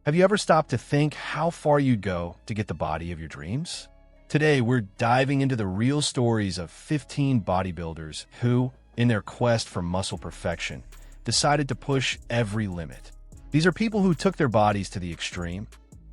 Have you ever stopped to think how far you'd go to get the body of your dreams? Today, we're diving into the real stories of 15 bodybuilders who, in their quest for muscle perfection, decided to push every limit. These are people who took their bodies to the extreme,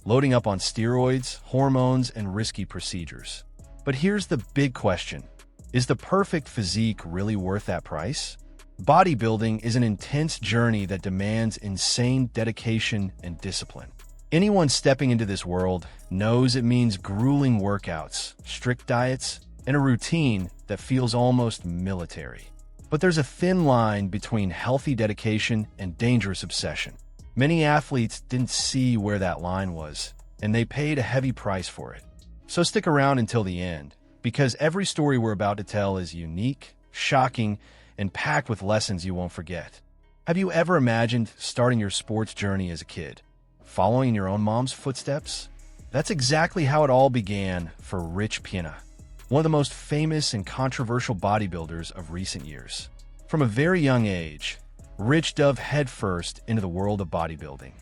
loading up on steroids, hormones, and risky procedures. But here's the big question. Is the perfect physique really worth that price? Bodybuilding is an intense journey that demands insane dedication and discipline. Anyone stepping into this world knows it means grueling workouts, strict diets, and a routine that feels almost military. But there's a thin line between healthy dedication and dangerous obsession. Many athletes didn't see where that line was, and they paid a heavy price for it. So stick around until the end, because every story we're about to tell is unique, shocking, and packed with lessons you won't forget. Have you ever imagined starting your sports journey as a kid, following your own mom's footsteps? That's exactly how it all began for Rich Piana, one of the most famous and controversial bodybuilders of recent years. From a very young age, Rich dove headfirst into the world of bodybuilding,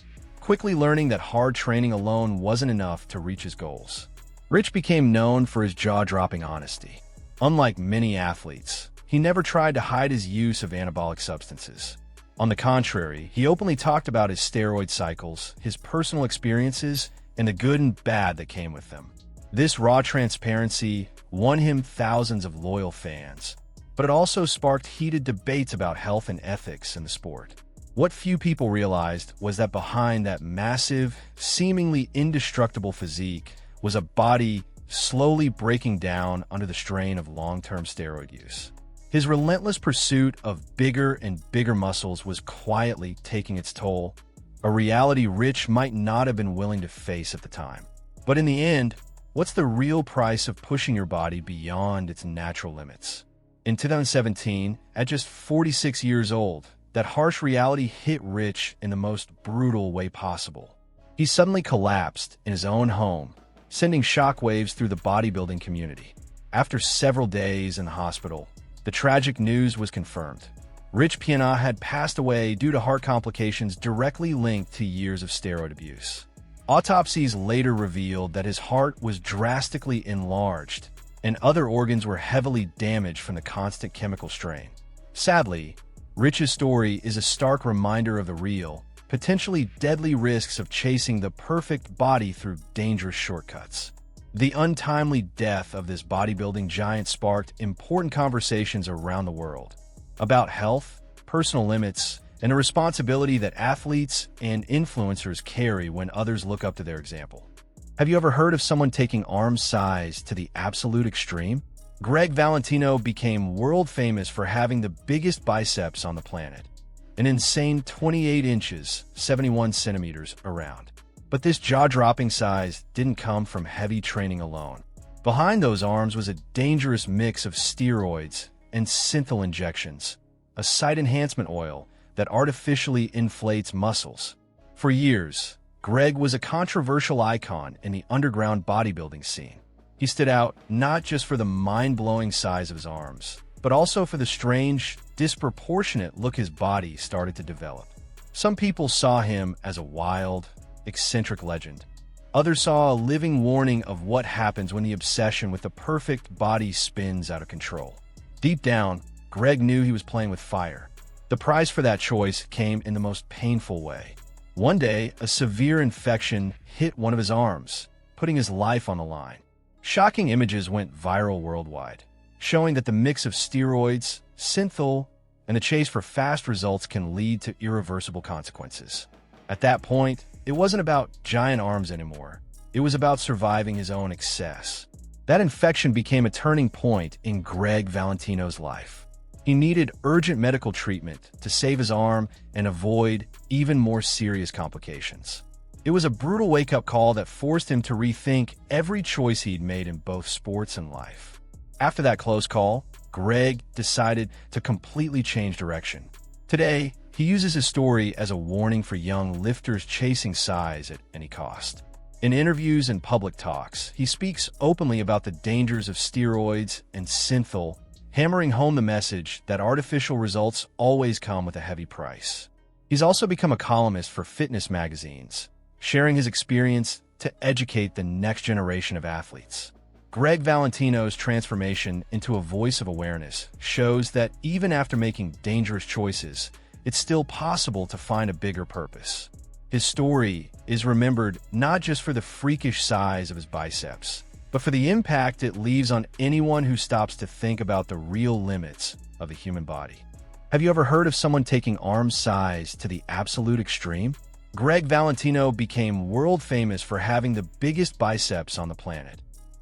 quickly learning that hard training alone wasn't enough to reach his goals. Rich became known for his jaw-dropping honesty. Unlike many athletes, he never tried to hide his use of anabolic substances. On the contrary, he openly talked about his steroid cycles, his personal experiences, and the good and bad that came with them. This raw transparency won him thousands of loyal fans, but it also sparked heated debates about health and ethics in the sport. What few people realized was that behind that massive, seemingly indestructible physique was a body slowly breaking down under the strain of long-term steroid use. His relentless pursuit of bigger and bigger muscles was quietly taking its toll, a reality Rich might not have been willing to face at the time. But in the end, what's the real price of pushing your body beyond its natural limits? In 2017, at just 46 years old, that harsh reality hit Rich in the most brutal way possible. He suddenly collapsed in his own home, sending shockwaves through the bodybuilding community. After several days in the hospital, the tragic news was confirmed. Rich Piana had passed away due to heart complications directly linked to years of steroid abuse. Autopsies later revealed that his heart was drastically enlarged, and other organs were heavily damaged from the constant chemical strain. Sadly, Rich's story is a stark reminder of the real, potentially deadly risks of chasing the perfect body through dangerous shortcuts. The untimely death of this bodybuilding giant sparked important conversations around the world about health, personal limits, and the responsibility that athletes and influencers carry when others look up to their example. Have you ever heard of someone taking arm size to the absolute extreme? Greg Valentino became world famous for having the biggest biceps on the planet, an insane 28 inches, 71 centimeters around. But this jaw-dropping size didn't come from heavy training alone. Behind those arms was a dangerous mix of steroids and synthol injections, a site enhancement oil that artificially inflates muscles. For years, Greg was a controversial icon in the underground bodybuilding scene. He stood out not just for the mind-blowing size of his arms, but also for the strange, disproportionate look his body started to develop. Some people saw him as a wild, eccentric legend. Others saw a living warning of what happens when the obsession with the perfect body spins out of control. Deep down, Greg knew he was playing with fire. The price for that choice came in the most painful way. One day, a severe infection hit one of his arms, putting his life on the line. Shocking images went viral worldwide, showing that the mix of steroids, synthol, and the chase for fast results can lead to irreversible consequences. At that point, it wasn't about giant arms anymore. It was about surviving his own excess. That infection became a turning point in Greg Valentino's life. He needed urgent medical treatment to save his arm and avoid even more serious complications. It was a brutal wake-up call that forced him to rethink every choice he'd made in both sports and life. After that close call, Greg decided to completely change direction. Today, he uses his story as a warning for young lifters chasing size at any cost. In interviews and public talks, he speaks openly about the dangers of steroids and synthol, hammering home the message that artificial results always come with a heavy price. He's also become a columnist for fitness magazines, sharing his experience to educate the next generation of athletes. Greg Valentino's transformation into a voice of awareness shows that even after making dangerous choices, it's still possible to find a bigger purpose. His story is remembered not just for the freakish size of his biceps, but for the impact it leaves on anyone who stops to think about the real limits of the human body. Have you ever heard of someone taking arm size to the absolute extreme? Greg Valentino became world famous for having the biggest biceps on the planet,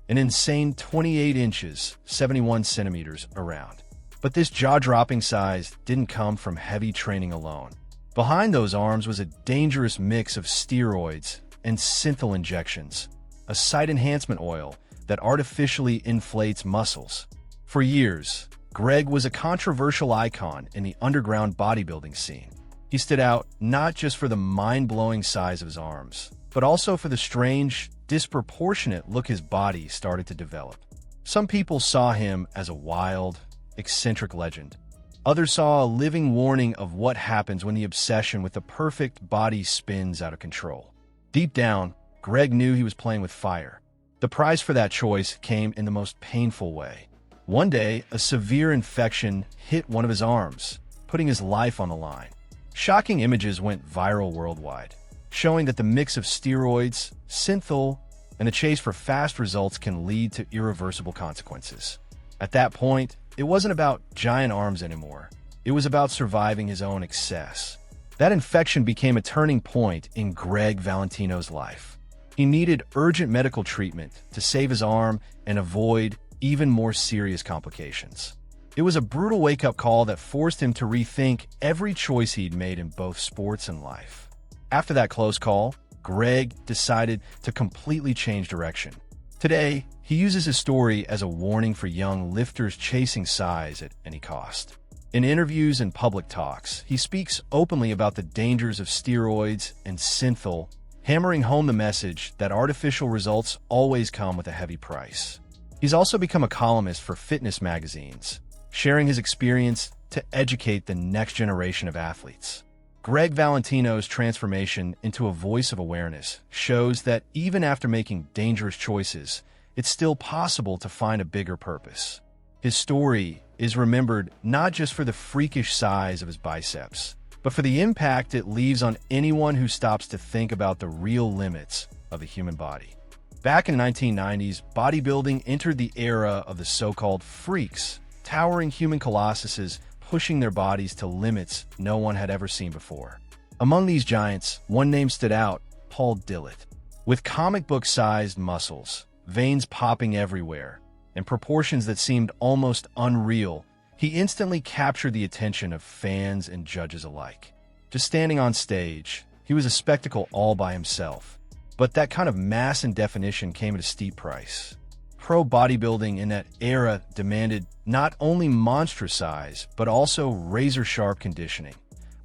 an insane 28 inches, 71 centimeters around. But this jaw-dropping size didn't come from heavy training alone. Behind those arms was a dangerous mix of steroids and synthol injections, a site enhancement oil that artificially inflates muscles. For years, Greg was a controversial icon in the underground bodybuilding scene. He stood out not just for the mind-blowing size of his arms, but also for the strange, disproportionate look his body started to develop. Some people saw him as a wild, eccentric legend. Others saw a living warning of what happens when the obsession with the perfect body spins out of control. Deep down, Greg knew he was playing with fire. The price for that choice came in the most painful way. One day, a severe infection hit one of his arms, putting his life on the line. Shocking images went viral worldwide, showing that the mix of steroids, synthol, and the chase for fast results can lead to irreversible consequences. At that point, it wasn't about giant arms anymore. It was about surviving his own excess. That infection became a turning point in Greg Valentino's life. He needed urgent medical treatment to save his arm and avoid even more serious complications. It was a brutal wake-up call that forced him to rethink every choice he'd made in both sports and life. After that close call, Greg decided to completely change direction. Today, he uses his story as a warning for young lifters chasing size at any cost. In interviews and public talks, he speaks openly about the dangers of steroids and synthol, hammering home the message that artificial results always come with a heavy price. He's also become a columnist for fitness magazines, sharing his experience to educate the next generation of athletes. Greg Valentino's transformation into a voice of awareness shows that even after making dangerous choices, it's still possible to find a bigger purpose. His story is remembered not just for the freakish size of his biceps, but for the impact it leaves on anyone who stops to think about the real limits of the human body. Back in the 1990s, bodybuilding entered the era of the so-called freaks, towering human colossuses pushing their bodies to limits no one had ever seen before. Among these giants, one name stood out, Paul Dillet. With comic book-sized muscles, veins popping everywhere, and proportions that seemed almost unreal, he instantly captured the attention of fans and judges alike. Just standing on stage, he was a spectacle all by himself. But that kind of mass and definition came at a steep price. Pro bodybuilding in that era demanded not only monstrous size, but also razor-sharp conditioning,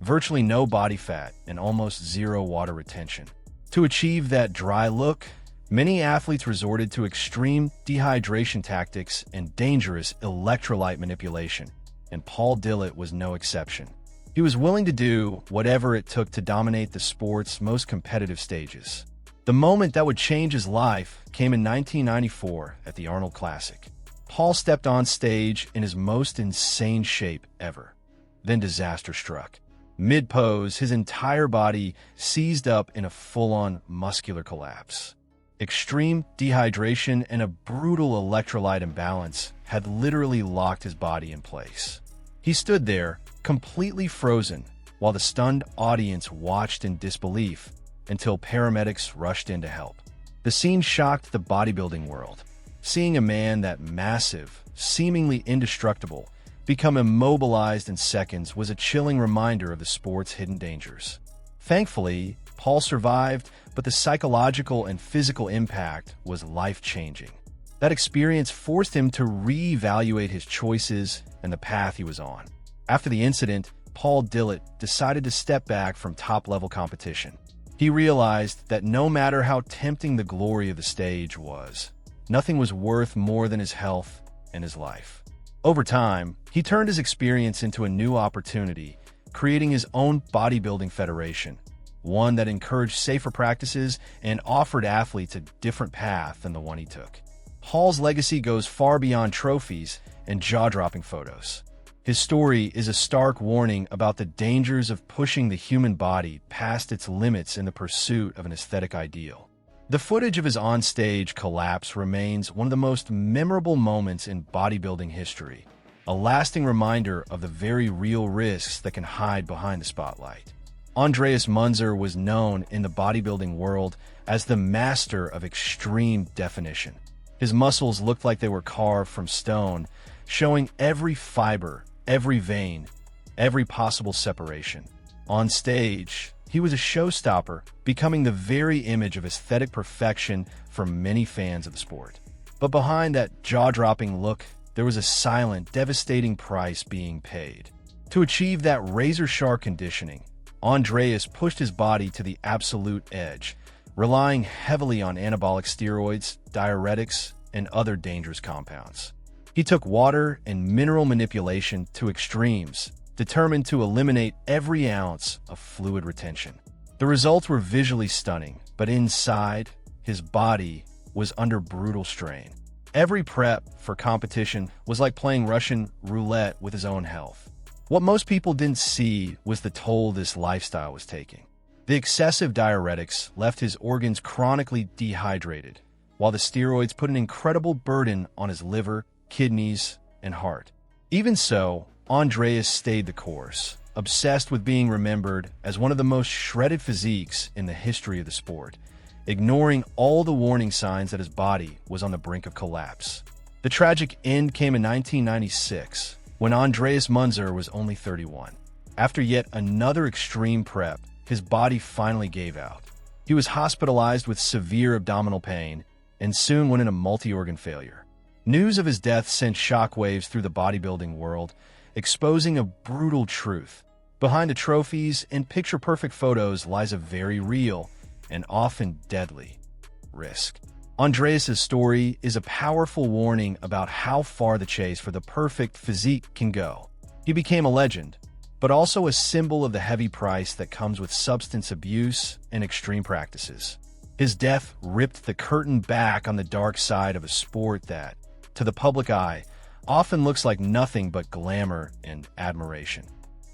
virtually no body fat, and almost zero water retention. To achieve that dry look, many athletes resorted to extreme dehydration tactics and dangerous electrolyte manipulation, and Paul Dillet was no exception. He was willing to do whatever it took to dominate the sport's most competitive stages. The moment that would change his life came in 1994 at the Arnold Classic. Paul stepped on stage in his most insane shape ever. Then disaster struck. Mid-pose, his entire body seized up in a full-on muscular collapse. Extreme dehydration and a brutal electrolyte imbalance had literally locked his body in place. He stood there, completely frozen, while the stunned audience watched in disbelief until paramedics rushed in to help. The scene shocked the bodybuilding world. Seeing a man that massive, seemingly indestructible, become immobilized in seconds was a chilling reminder of the sport's hidden dangers. Thankfully, Paul survived, but the psychological and physical impact was life-changing. That experience forced him to reevaluate his choices and the path he was on. After the incident, Paul Dillet decided to step back from top-level competition. He realized that no matter how tempting the glory of the stage was, nothing was worth more than his health and his life. Over time, he turned his experience into a new opportunity, creating his own bodybuilding federation. one that encouraged safer practices and offered athletes a different path than the one he took. Hall's legacy goes far beyond trophies and jaw-dropping photos. His story is a stark warning about the dangers of pushing the human body past its limits in the pursuit of an aesthetic ideal. The footage of his on-stage collapse remains one of the most memorable moments in bodybuilding history, a lasting reminder of the very real risks that can hide behind the spotlight. Andreas Munzer was known in the bodybuilding world as the master of extreme definition. His muscles looked like they were carved from stone, showing every fiber, every vein, every possible separation. On stage, he was a showstopper, becoming the very image of aesthetic perfection for many fans of the sport. But behind that jaw-dropping look, there was a silent, devastating price being paid. To achieve that razor-sharp conditioning, Andreas pushed his body to the absolute edge, relying heavily on anabolic steroids, diuretics, and other dangerous compounds. He took water and mineral manipulation to extremes, determined to eliminate every ounce of fluid retention. The results were visually stunning, but inside, his body was under brutal strain. Every prep for competition was like playing Russian roulette with his own health. What most people didn't see was the toll this lifestyle was taking. The excessive diuretics left his organs chronically dehydrated, while the steroids put an incredible burden on his liver, kidneys, and heart. Even so, Andreas stayed the course, obsessed with being remembered as one of the most shredded physiques in the history of the sport, ignoring all the warning signs that his body was on the brink of collapse. The tragic end came in 1996, when Andreas Munzer was only 31. After yet another extreme prep, his body finally gave out. He was hospitalized with severe abdominal pain and soon went into multi-organ failure. News of his death sent shockwaves through the bodybuilding world, exposing a brutal truth. Behind the trophies and picture-perfect photos lies a very real and often deadly risk. Andreas' story is a powerful warning about how far the chase for the perfect physique can go. He became a legend, but also a symbol of the heavy price that comes with substance abuse and extreme practices. His death ripped the curtain back on the dark side of a sport that, to the public eye, often looks like nothing but glamour and admiration.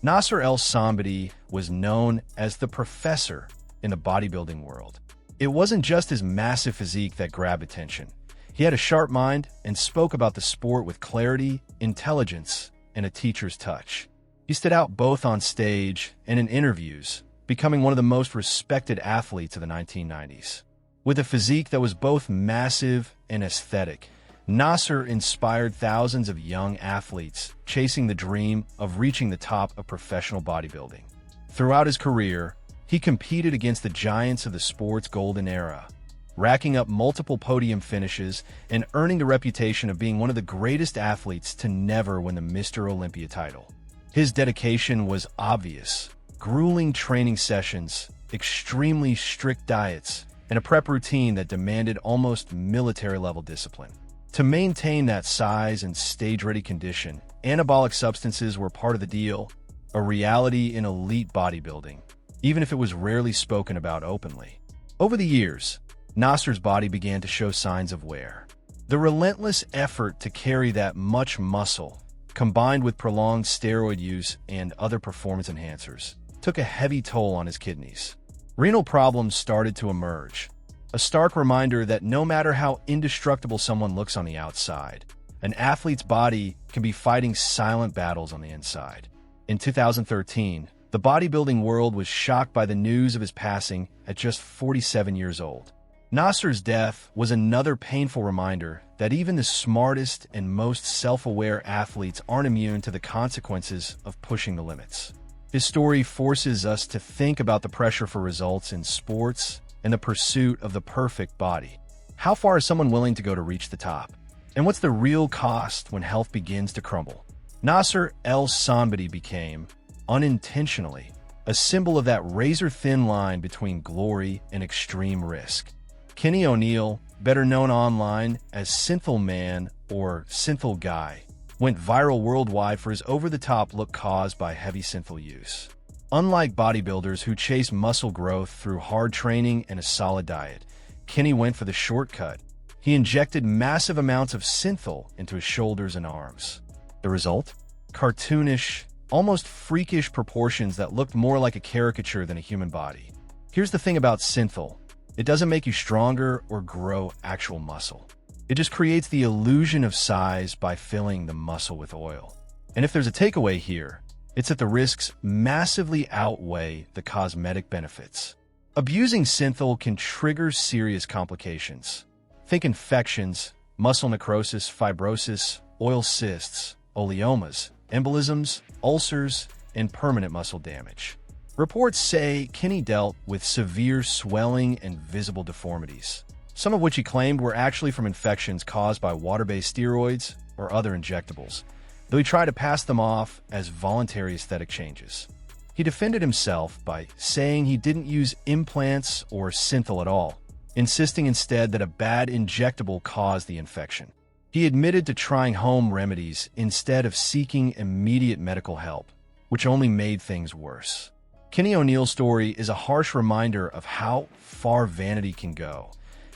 Nasser El Sonbaty was known as the professor in the bodybuilding world. It wasn't just his massive physique that grabbed attention. He had a sharp mind and spoke about the sport with clarity, intelligence, and a teacher's touch. He stood out both on stage and in interviews, becoming one of the most respected athletes of the 1990s. With a physique that was both massive and aesthetic, Nasser inspired thousands of young athletes chasing the dream of reaching the top of professional bodybuilding. Throughout his career, he competed against the giants of the sport's golden era, racking up multiple podium finishes and earning the reputation of being one of the greatest athletes to never win the Mr. Olympia title. His dedication was obvious: grueling training sessions, extremely strict diets, and a prep routine that demanded almost military-level discipline. To maintain that size and stage-ready condition, anabolic substances were part of the deal, a reality in elite bodybuilding, even if it was rarely spoken about openly. Over the years, Nasser's body began to show signs of wear. The relentless effort to carry that much muscle, combined with prolonged steroid use and other performance enhancers, took a heavy toll on his kidneys. Renal problems started to emerge, a stark reminder that no matter how indestructible someone looks on the outside, an athlete's body can be fighting silent battles on the inside. In 2013, the bodybuilding world was shocked by the news of his passing at just 47 years old. Nasser's death was another painful reminder that even the smartest and most self-aware athletes aren't immune to the consequences of pushing the limits. His story forces us to think about the pressure for results in sports and the pursuit of the perfect body. How far is someone willing to go to reach the top? And what's the real cost when health begins to crumble? Nasser El Sonbaty became, unintentionally, a symbol of that razor-thin line between glory and extreme risk. Kenny O'Neill, better known online as Synthol Man or Synthol Guy, went viral worldwide for his over-the-top look caused by heavy synthol use. Unlike bodybuilders who chase muscle growth through hard training and a solid diet, Kenny went for the shortcut. He injected massive amounts of synthol into his shoulders and arms. The result? Cartoonish, almost freakish proportions that looked more like a caricature than a human body. Here's the thing about synthol. It doesn't make you stronger or grow actual muscle. It just creates the illusion of size by filling the muscle with oil. And if there's a takeaway here, it's that the risks massively outweigh the cosmetic benefits. Abusing synthol can trigger serious complications. Think infections, muscle necrosis, fibrosis, oil cysts, oleomas, embolisms, ulcers, and permanent muscle damage. Reports say Kenny dealt with severe swelling and visible deformities, some of which he claimed were actually from infections caused by water-based steroids or other injectables, though he tried to pass them off as voluntary aesthetic changes. He defended himself by saying he didn't use implants or synthol at all, insisting instead that a bad injectable caused the infection. He admitted to trying home remedies instead of seeking immediate medical help, which only made things worse. Kenny O'Neill's story is a harsh reminder of how far vanity can go,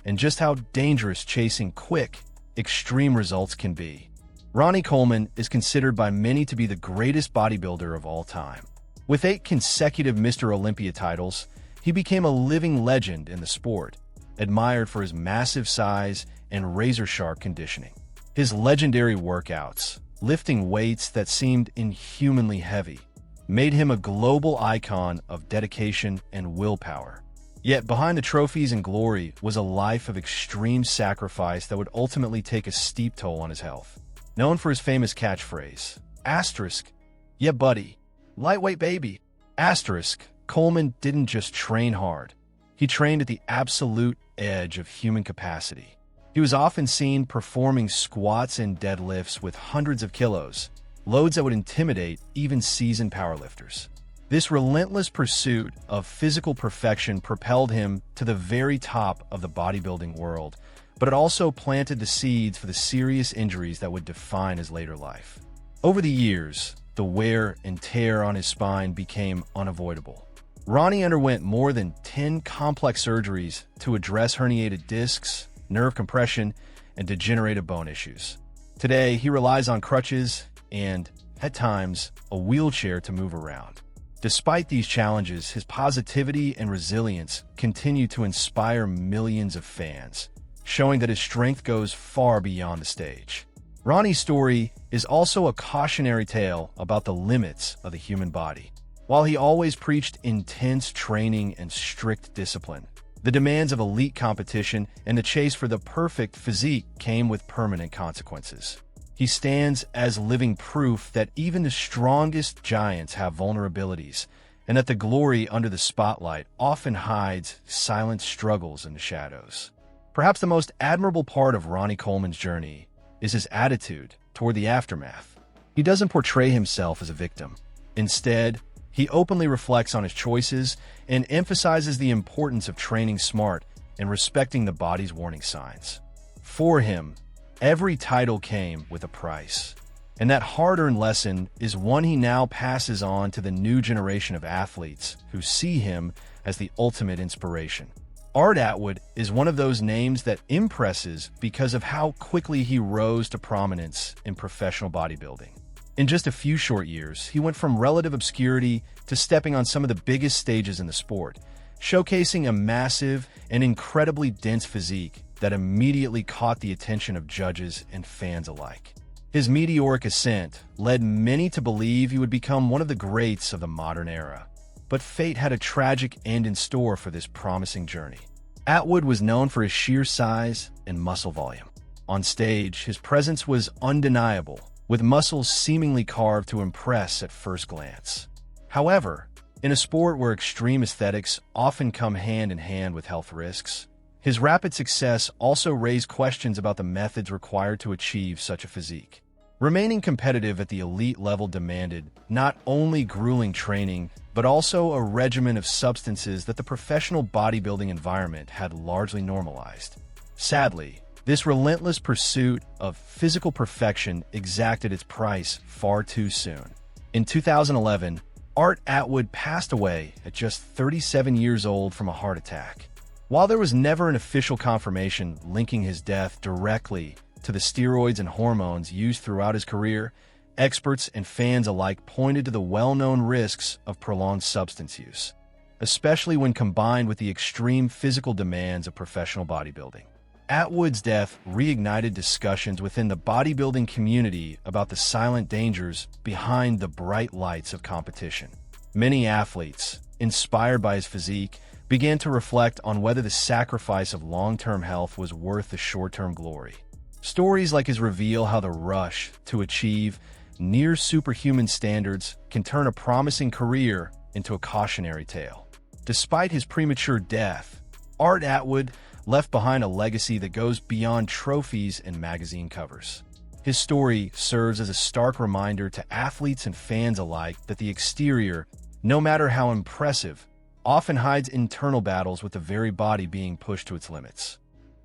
and just how dangerous chasing quick, extreme results can be. Ronnie Coleman is considered by many to be the greatest bodybuilder of all time. With 8 consecutive Mr. Olympia titles, he became a living legend in the sport, admired for his massive size and razor-sharp conditioning. His legendary workouts, lifting weights that seemed inhumanly heavy, made him a global icon of dedication and willpower. Yet behind the trophies and glory was a life of extreme sacrifice that would ultimately take a steep toll on his health. Known for his famous catchphrase, asterisk, yeah buddy, lightweight baby, asterisk, Coleman didn't just train hard. He trained at the absolute edge of human capacity. He was often seen performing squats and deadlifts with hundreds of kilos, loads that would intimidate even seasoned powerlifters. This relentless pursuit of physical perfection propelled him to the very top of the bodybuilding world, but it also planted the seeds for the serious injuries that would define his later life. Over the years, the wear and tear on his spine became unavoidable. Ronnie underwent more than 10 complex surgeries to address herniated discs, nerve compression, and degenerative bone issues. Today, he relies on crutches and, at times, a wheelchair to move around. Despite these challenges, his positivity and resilience continue to inspire millions of fans, showing that his strength goes far beyond the stage. Ronnie's story is also a cautionary tale about the limits of the human body. While he always preached intense training and strict discipline, the demands of elite competition and the chase for the perfect physique came with permanent consequences. He stands as living proof that even the strongest giants have vulnerabilities, and that the glory under the spotlight often hides silent struggles in the shadows. Perhaps the most admirable part of Ronnie Coleman's journey is his attitude toward the aftermath. He doesn't portray himself as a victim. Instead, he openly reflects on his choices and emphasizes the importance of training smart and respecting the body's warning signs. For him, every title came with a price, and that hard-earned lesson is one he now passes on to the new generation of athletes who see him as the ultimate inspiration. Atwood is one of those names that impresses because of how quickly he rose to prominence in professional bodybuilding. In just a few short years, he went from relative obscurity to stepping on some of the biggest stages in the sport, showcasing a massive and incredibly dense physique that immediately caught the attention of judges and fans alike. His meteoric ascent led many to believe he would become one of the greats of the modern era. But fate had a tragic end in store for this promising journey. Atwood was known for his sheer size and muscle volume. On stage, his presence was undeniable, with muscles seemingly carved to impress at first glance. However, in a sport where extreme aesthetics often come hand in hand with health risks, his rapid success also raised questions about the methods required to achieve such a physique. Remaining competitive at the elite level demanded not only grueling training, but also a regimen of substances that the professional bodybuilding environment had largely normalized. Sadly, this relentless pursuit of physical perfection exacted its price far too soon. In 2011, Art Atwood passed away at just 37 years old from a heart attack. While there was never an official confirmation linking his death directly to the steroids and hormones used throughout his career, experts and fans alike pointed to the well-known risks of prolonged substance use, especially when combined with the extreme physical demands of professional bodybuilding. Atwood's death reignited discussions within the bodybuilding community about the silent dangers behind the bright lights of competition. Many athletes, inspired by his physique, began to reflect on whether the sacrifice of long-term health was worth the short-term glory. Stories like his reveal how the rush to achieve near superhuman standards can turn a promising career into a cautionary tale. Despite his premature death, Art Atwood left behind a legacy that goes beyond trophies and magazine covers. His story serves as a stark reminder to athletes and fans alike that the exterior, no matter how impressive, often hides internal battles with the very body being pushed to its limits.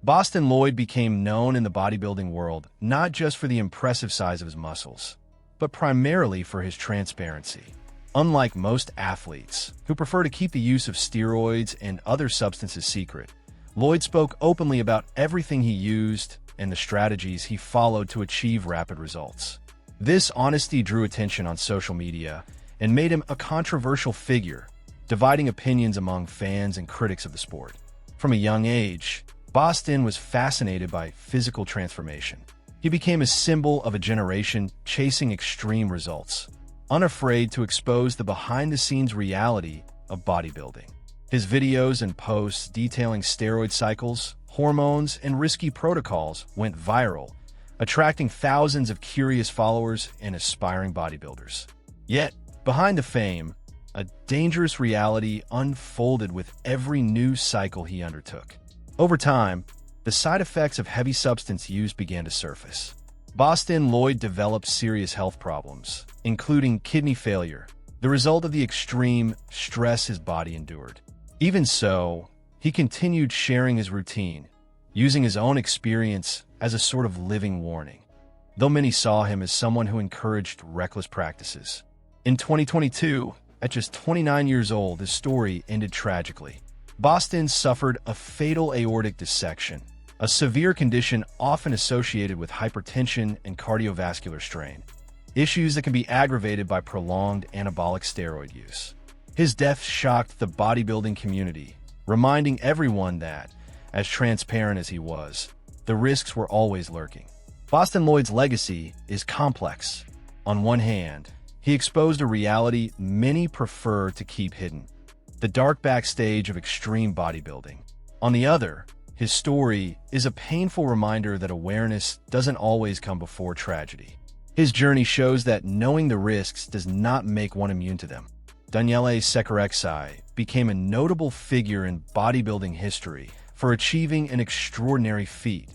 Boston Lloyd became known in the bodybuilding world not just for the impressive size of his muscles, but primarily for his transparency. Unlike most athletes, who prefer to keep the use of steroids and other substances secret, Lloyd spoke openly about everything he used and the strategies he followed to achieve rapid results. This honesty drew attention on social media and made him a controversial figure, dividing opinions among fans and critics of the sport. From a young age, Boston was fascinated by physical transformation. He became a symbol of a generation chasing extreme results, unafraid to expose the behind-the-scenes reality of bodybuilding. His videos and posts detailing steroid cycles, hormones, and risky protocols went viral, attracting thousands of curious followers and aspiring bodybuilders. Yet, behind the fame, a dangerous reality unfolded with every new cycle he undertook. Over time, the side effects of heavy substance use began to surface. Boston Lloyd developed serious health problems, including kidney failure, the result of the extreme stress his body endured. Even so, he continued sharing his routine, using his own experience as a sort of living warning, though many saw him as someone who encouraged reckless practices. In 2022, at just 29 years old, his story ended tragically. Boston suffered a fatal aortic dissection, a severe condition often associated with hypertension and cardiovascular strain, issues that can be aggravated by prolonged anabolic steroid use. His death shocked the bodybuilding community, reminding everyone that, as transparent as he was, the risks were always lurking. Boston Lloyd's legacy is complex. On one hand, he exposed a reality many prefer to keep hidden, the dark backstage of extreme bodybuilding. On the other, his story is a painful reminder that awareness doesn't always come before tragedy. His journey shows that knowing the risks does not make one immune to them. Danielle Secharexi became a notable figure in bodybuilding history for achieving an extraordinary feat,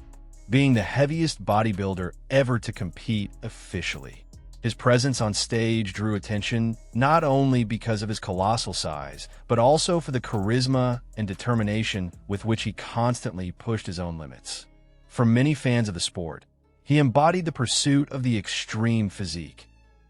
being the heaviest bodybuilder ever to compete officially. His presence on stage drew attention not only because of his colossal size, but also for the charisma and determination with which he constantly pushed his own limits. For many fans of the sport, he embodied the pursuit of the extreme physique,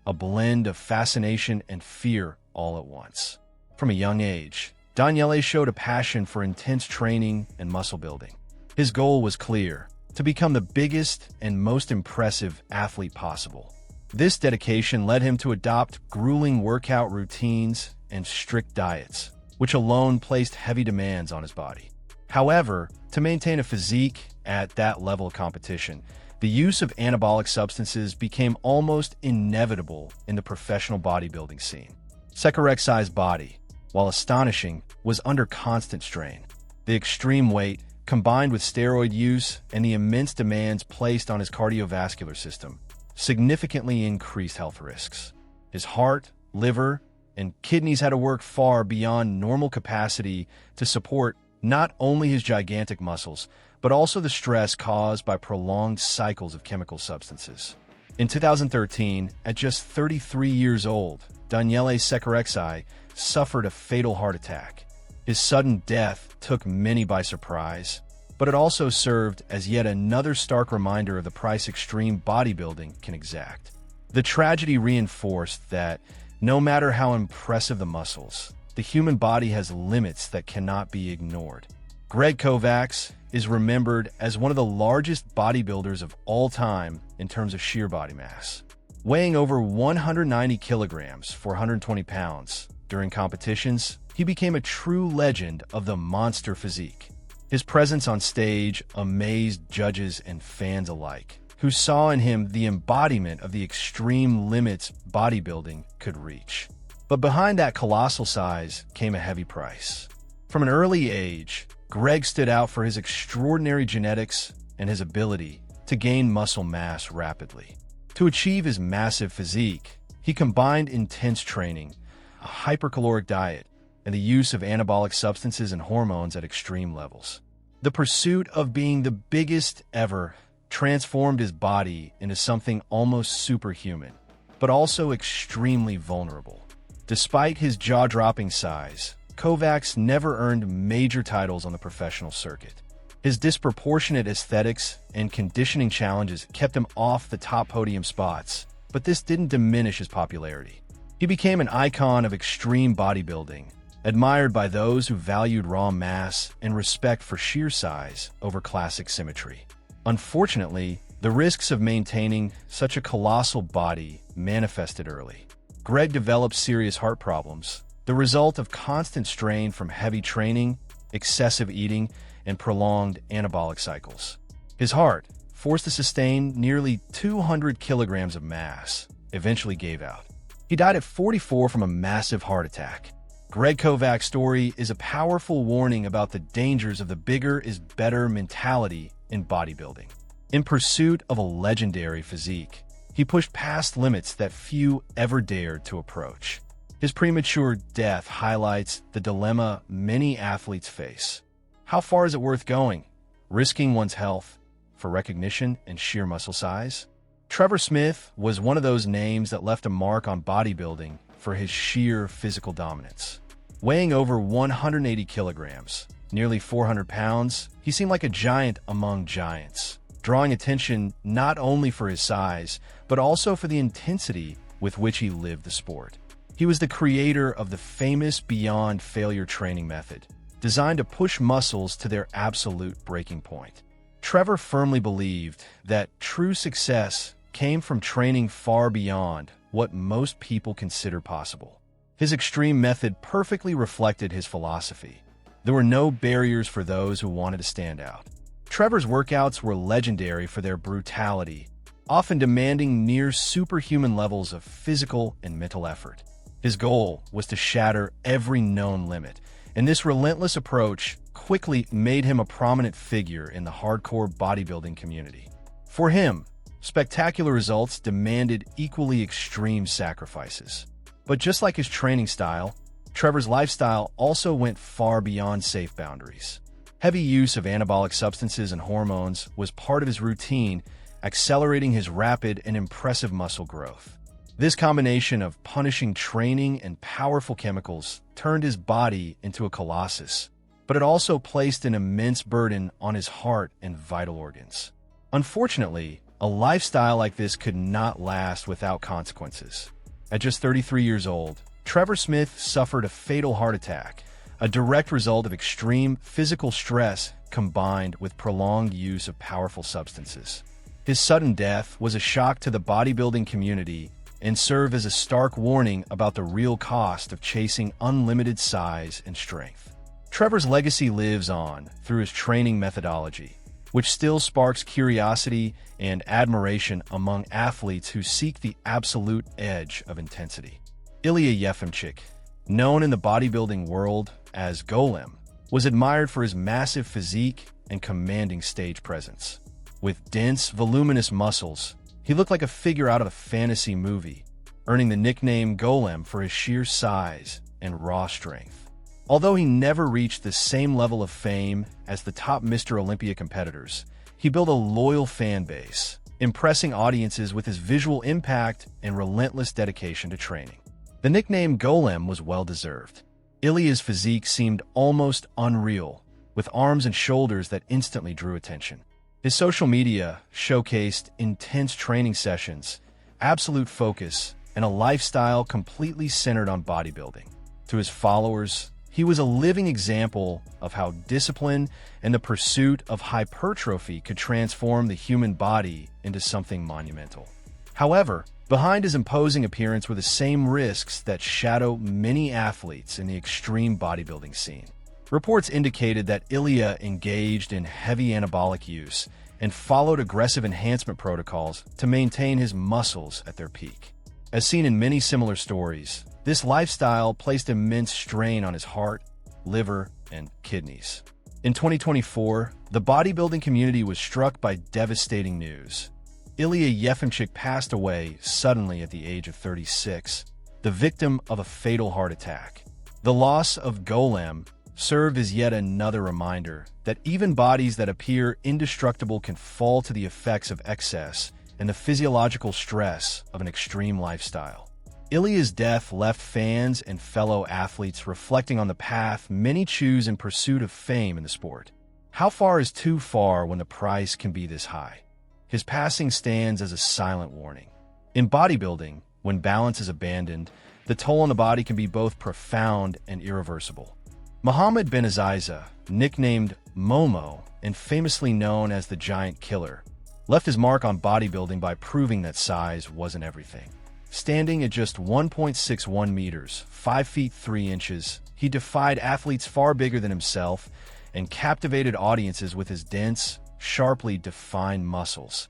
a blend of fascination and fear all at once. From a young age, Danielle showed a passion for intense training and muscle building. His goal was clear: to become the biggest and most impressive athlete possible. This dedication led him to adopt grueling workout routines and strict diets, which alone placed heavy demands on his body. However, to maintain a physique at that level of competition, the use of anabolic substances became almost inevitable in the professional bodybuilding scene. Secharexi's body, while astonishing, was under constant strain. The extreme weight, combined with steroid use and the immense demands placed on his cardiovascular system, significantly increased health risks. His heart, liver, and kidneys had to work far beyond normal capacity to support not only his gigantic muscles, but also the stress caused by prolonged cycles of chemical substances. In 2013, at just 33 years old, Danielle Secharexi suffered a fatal heart attack. His sudden death took many by surprise, but it also served as yet another stark reminder of the price extreme bodybuilding can exact. The tragedy reinforced that No matter how impressive the muscles, the human body has limits that cannot be ignored. Greg Kovac is remembered as one of the largest bodybuilders of all time in terms of sheer body mass. Weighing over 190 kilograms for 120 pounds during competitions, he became a true legend of the monster physique. His presence on stage amazed judges and fans alike, who saw in him the embodiment of the extreme limits bodybuilding could reach. But behind that colossal size came a heavy price. From an early age, Greg stood out for his extraordinary genetics and his ability to gain muscle mass rapidly. To achieve his massive physique, he combined intense training, a hypercaloric diet, and the use of anabolic substances and hormones at extreme levels. The pursuit of being the biggest ever transformed his body into something almost superhuman, but also extremely vulnerable. Despite his jaw-dropping size, Kovac never earned major titles on the professional circuit. His disproportionate aesthetics and conditioning challenges kept him off the top podium spots, but this didn't diminish his popularity. He became an icon of extreme bodybuilding, admired by those who valued raw mass and respect for sheer size over classic symmetry. Unfortunately, the risks of maintaining such a colossal body manifested early. Greg developed serious heart problems, the result of constant strain from heavy training, excessive eating, and prolonged anabolic cycles. His heart, forced to sustain nearly 200 kilograms of mass, eventually gave out. He died at 44 from a massive heart attack. Greg Kovac's story is a powerful warning about the dangers of the bigger is better mentality in bodybuilding. In pursuit of a legendary physique, he pushed past limits that few ever dared to approach. His premature death highlights the dilemma many athletes face. How far is it worth going, risking one's health for recognition and sheer muscle size? Trevor Smith was one of those names that left a mark on bodybuilding for his sheer physical dominance. Weighing over 180 kilograms, nearly 400 pounds, he seemed like a giant among giants, drawing attention not only for his size, but also for the intensity with which he lived the sport. He was the creator of the famous Beyond Failure training method, designed to push muscles to their absolute breaking point. Trevor firmly believed that true success came from training far beyond what most people consider possible. His extreme method perfectly reflected his philosophy. There were no barriers for those who wanted to stand out. Trevor's workouts were legendary for their brutality, often demanding near superhuman levels of physical and mental effort. His goal was to shatter every known limit, and this relentless approach quickly made him a prominent figure in the hardcore bodybuilding community. For him, spectacular results demanded equally extreme sacrifices. But just like his training style, Trevor's lifestyle also went far beyond safe boundaries. Heavy use of anabolic substances and hormones was part of his routine, accelerating his rapid and impressive muscle growth. This combination of punishing training and powerful chemicals turned his body into a colossus, but it also placed an immense burden on his heart and vital organs. Unfortunately, a lifestyle like this could not last without consequences. At just 33 years old, Trevor Smith suffered a fatal heart attack, a direct result of extreme physical stress combined with prolonged use of powerful substances. His sudden death was a shock to the bodybuilding community and served as a stark warning about the real cost of chasing unlimited size and strength. Trevor's legacy lives on through his training methodology, which still sparks curiosity and admiration among athletes who seek the absolute edge of intensity. Ilia Yeamchic, known in the bodybuilding world as Golem, was admired for his massive physique and commanding stage presence. With dense, voluminous muscles, he looked like a figure out of a fantasy movie, earning the nickname Golem for his sheer size and raw strength. Although he never reached the same level of fame as the top Mr. Olympia competitors, he built a loyal fan base, impressing audiences with his visual impact and relentless dedication to training. The nickname Golem was well-deserved. Ilia's physique seemed almost unreal, with arms and shoulders that instantly drew attention. His social media showcased intense training sessions, absolute focus, and a lifestyle completely centered on bodybuilding. To his followers, he was a living example of how discipline and the pursuit of hypertrophy could transform the human body into something monumental. However, behind his imposing appearance were the same risks that shadow many athletes in the extreme bodybuilding scene. Reports indicated that Ilia engaged in heavy anabolic use and followed aggressive enhancement protocols to maintain his muscles at their peak. As seen in many similar stories, this lifestyle placed immense strain on his heart, liver, and kidneys. In 2024, the bodybuilding community was struck by devastating news. Ilia Yeamchic passed away suddenly at the age of 36, the victim of a fatal heart attack. The loss of Golem served as yet another reminder that even bodies that appear indestructible can fall to the effects of excess and the physiological stress of an extreme lifestyle. Ilia's death left fans and fellow athletes reflecting on the path many choose in pursuit of fame in the sport. How far is too far when the price can be this high? His passing stands as a silent warning. In bodybuilding, when balance is abandoned, the toll on the body can be both profound and irreversible. Momo Benaziza, nicknamed Momo and famously known as the Giant Killer, left his mark on bodybuilding by proving that size wasn't everything. Standing at just 1.61 meters, 5 feet 3 inches, he defied athletes far bigger than himself and captivated audiences with his dense, sharply defined muscles,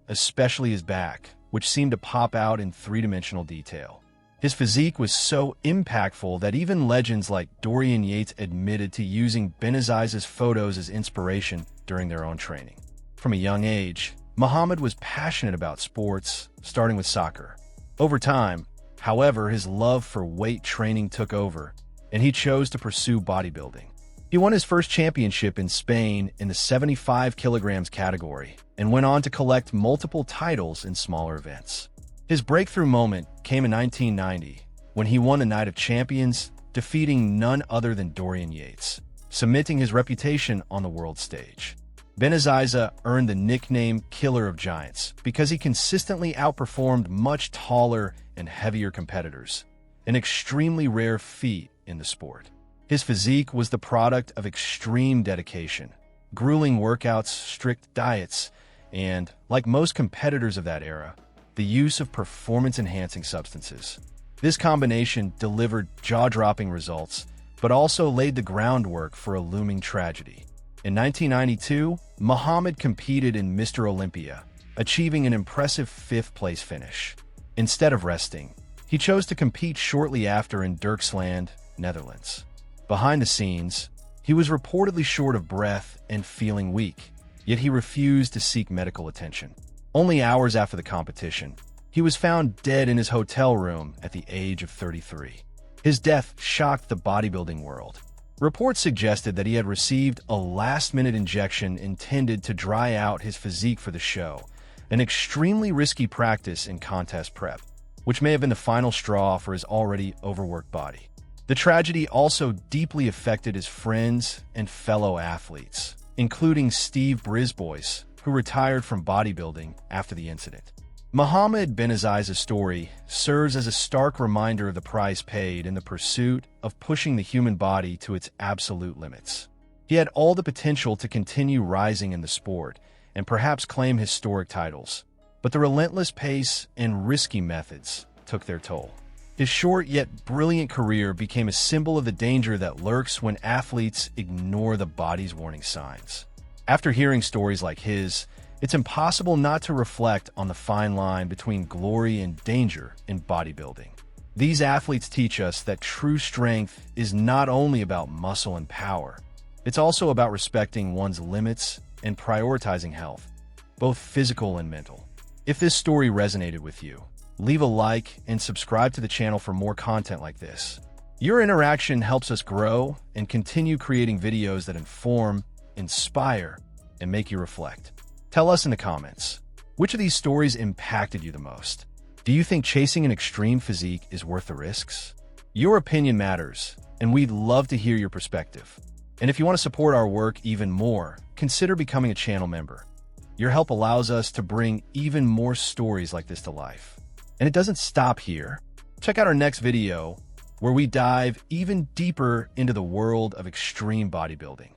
especially his back, which seemed to pop out in three-dimensional detail. His physique was so impactful that even legends like Dorian Yates admitted to using Benaziza's photos as inspiration during their own training. From a young age, Muhammad was passionate about sports, starting with soccer. Over time, however, his love for weight training took over, and he chose to pursue bodybuilding. He won his first championship in Spain in the 75 kilograms category and went on to collect multiple titles in smaller events. His breakthrough moment came in 1990 when he won a Night of Champions, defeating none other than Dorian Yates, cementing his reputation on the world stage. Benaziza earned the nickname Killer of Giants because he consistently outperformed much taller and heavier competitors, an extremely rare feat in the sport. His physique was the product of extreme dedication, grueling workouts, strict diets, and, like most competitors of that era, the use of performance-enhancing substances. This combination delivered jaw-dropping results, but also laid the groundwork for a looming tragedy. In 1992, Muhammad competed in Mr. Olympia, achieving an impressive 5th-place finish. Instead of resting, he chose to compete shortly after in Dirksland, Netherlands. Behind the scenes, he was reportedly short of breath and feeling weak, yet he refused to seek medical attention. Only hours after the competition, he was found dead in his hotel room at the age of 33. His death shocked the bodybuilding world. Reports suggested that he had received a last-minute injection intended to dry out his physique for the show, an extremely risky practice in contest prep, which may have been the final straw for his already overworked body. The tragedy also deeply affected his friends and fellow athletes, including Steve Brisbois, who retired from bodybuilding after the incident. Momo Benaziza's story serves as a stark reminder of the price paid in the pursuit of pushing the human body to its absolute limits. He had all the potential to continue rising in the sport and perhaps claim historic titles, but the relentless pace and risky methods took their toll. His short yet brilliant career became a symbol of the danger that lurks when athletes ignore the body's warning signs. After hearing stories like his, it's impossible not to reflect on the fine line between glory and danger in bodybuilding. These athletes teach us that true strength is not only about muscle and power, it's also about respecting one's limits and prioritizing health, both physical and mental. If this story resonated with you, leave a like and subscribe to the channel for more content like this. Your interaction helps us grow and continue creating videos that inform, inspire, and make you reflect. Tell us in the comments, which of these stories impacted you the most? Do you think chasing an extreme physique is worth the risks? Your opinion matters, and we'd love to hear your perspective. And if you want to support our work even more, consider becoming a channel member. Your help allows us to bring even more stories like this to life. And it doesn't stop here. Check out our next video where we dive even deeper into the world of extreme bodybuilding.